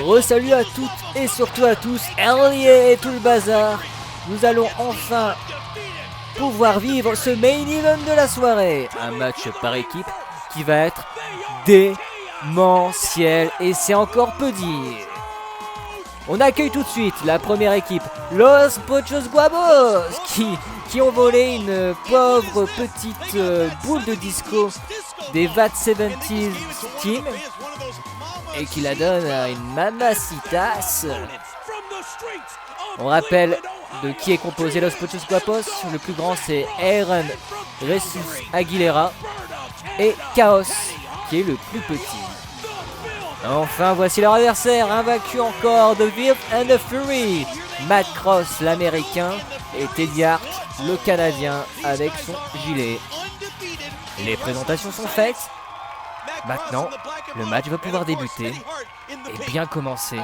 Re-salut à toutes et surtout à tous, Earlier et tout le bazar. Nous allons enfin pouvoir vivre ce main event de la soirée. Un match par équipe qui va être démentiel et c'est encore peu dire. On accueille tout de suite la première équipe, Los Pochos Guapos, qui ont volé une pauvre petite boule de disco des VAT 70s Team et qui la donne à une mamacitas. On rappelle de qui est composé Los Pochos Guapos. Le plus grand c'est Aaron Jesus Aguilera et Chaos qui est le plus petit. Enfin, voici leur adversaire, invaincu encore de Filth and the Fury, Matt Cross l'américain et Teddy Hart le canadien avec son gilet. Les présentations sont faites. Maintenant, le match va pouvoir débuter et bien commencer.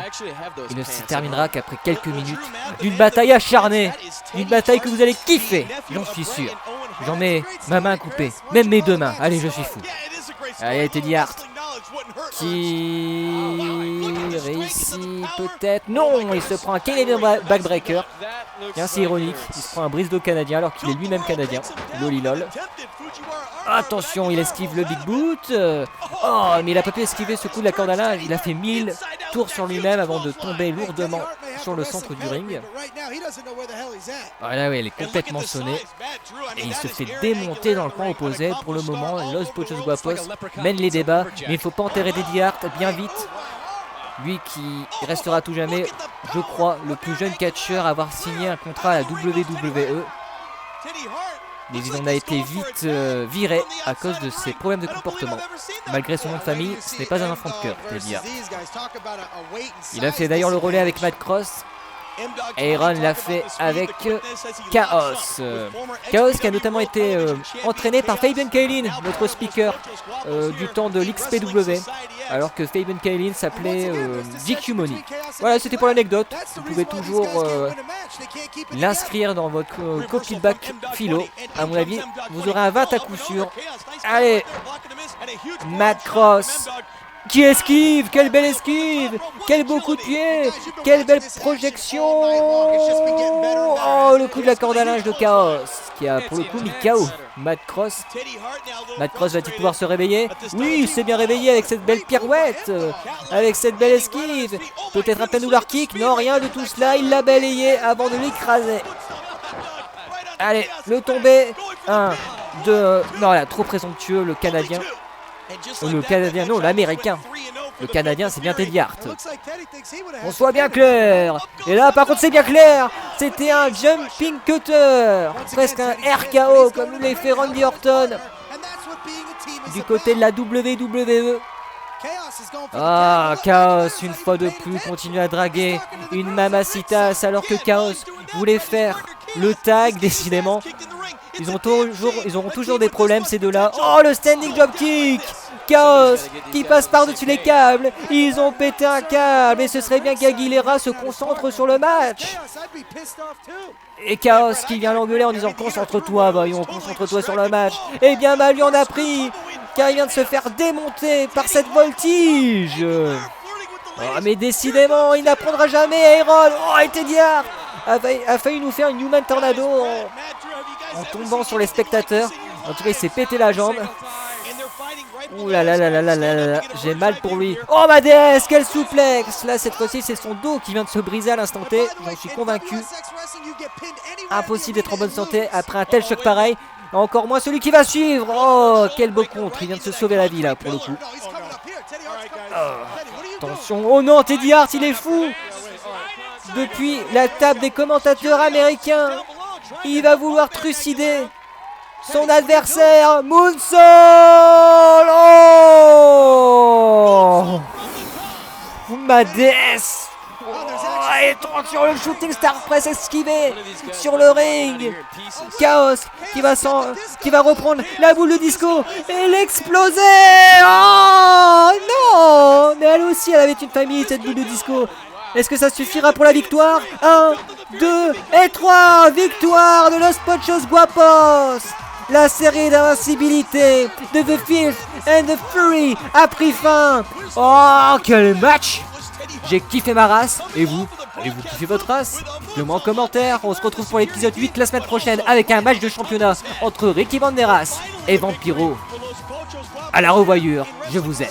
Il ne se terminera qu'après quelques minutes d'une bataille acharnée, d'une bataille que vous allez kiffer, j'en suis sûr. J'en mets ma main coupée, même mes deux mains, allez je suis fou. Allez Teddy Hart qui réussit peut-être. Non, il se prend un Canadian backbreaker. Tiens, c'est ironique, il se prend un brise-dos canadien alors qu'il est lui-même canadien. Lolilol. Attention, il esquive le big boot. Oh, mais il a pas pu esquiver ce coup de la corde à linge. Il a fait 1000 tours sur lui-même avant de tomber lourdement sur le centre du ring. Voilà, oui, elle est complètement sonnée. Et il se fait démonter dans le coin opposé. Pour le moment, Los Pochos Guapos mène les débats. Mais il ne faut pas enterrer Teddy Hart bien vite. Lui qui restera tout jamais, je crois, le plus jeune catcheur à avoir signé un contrat à la WWE. Mais il en a été vite viré à cause de ses problèmes de comportement. Malgré son nom de famille, ce n'est pas un enfant de cœur, Teddy Hart. Il a fait d'ailleurs le relais avec Matt Cross. Aaron l'a fait avec Chaos. Chaos qui a notamment été entraîné par Fabian Kaelin, notre speaker du temps de l'XPW, alors que Fabian Kaelin s'appelait GQ Money. Voilà, c'était pour l'anecdote. Vous pouvez toujours l'inscrire dans votre copie de bac philo. À mon avis, vous aurez un 20 à coup sûr. Allez, Matt Cross qui esquive, quelle belle esquive, quel beau coup de pied, quelle belle projection. Oh, le coup de la corde à linge de Chaos qui a pour le coup mis KO Matt Cross. Matt Cross va-t-il pouvoir se réveiller? Oui, il s'est bien réveillé avec cette belle pirouette, avec cette belle esquive. Peut-être un pendulum kick? Non, rien de tout cela, il l'a balayé avant de l'écraser. Allez, le tombé. 1, 2, non là, trop présomptueux le Canadien. Le Canadien, non, l'Américain. Le Canadien, c'est bien Teddy Hart. On soit bien clair. Et là, par contre, c'est bien clair. C'était un jumping cutter. Presque un RKO, comme nous l'a fait Randy Orton. Du côté de la WWE. Ah, Chaos, une fois de plus, continue à draguer une mamacitas alors que Chaos voulait faire le tag, décidément. Ils auront toujours des problèmes ces deux-là. Oh, le standing drop kick. Chaos qui passe par-dessus les câbles. Ils ont pété un câble et ce serait bien qu'Aguilera se concentre sur le match. Et Chaos qui vient l'engueuler en disant concentre-toi, voyons, concentre-toi sur le match. Et bien mal lui en a pris car il vient de se faire démonter par cette voltige. Oh, mais décidément, il n'apprendra jamais Aaron. Oh, et Teddy Hart a failli nous faire une Human Tornado en tombant sur les spectateurs. En tout cas, il s'est pété la jambe. Ouh là là là là là là là, j'ai mal pour lui. Oh ma déesse, quel souplex. Là, cette fois-ci, c'est son dos qui vient de se briser à l'instant T. J'en suis convaincu. Impossible d'être en bonne santé après un tel choc pareil. Encore moins celui qui va suivre. Oh, quel beau contre. Il vient de se sauver la vie là, pour le coup. Oh, attention. Oh non, Teddy Hart, il est fou. Depuis la table des commentateurs américains, il va vouloir trucider son adversaire. Moonsault. Oh, ma déesse. Oh, et attention, le shooting star press esquivé sur le ring. Chaos qui va reprendre la boule de disco et l'exploser. Oh non, mais elle aussi, elle avait une famille, cette boule de disco. Est-ce que ça suffira pour la victoire? 1, 2 et 3. Victoire de Los Pochos Guapos. La série d'invincibilité de The Filth and the Fury a pris fin. Oh, quel match! J'ai kiffé ma race. Et vous? Avez-vous kiffé votre race? Dites-le moi en commentaire. On se retrouve pour l'épisode 8 la semaine prochaine avec un match de championnat entre Ricky Banderas et Vampiro. À la revoyure, je vous aime.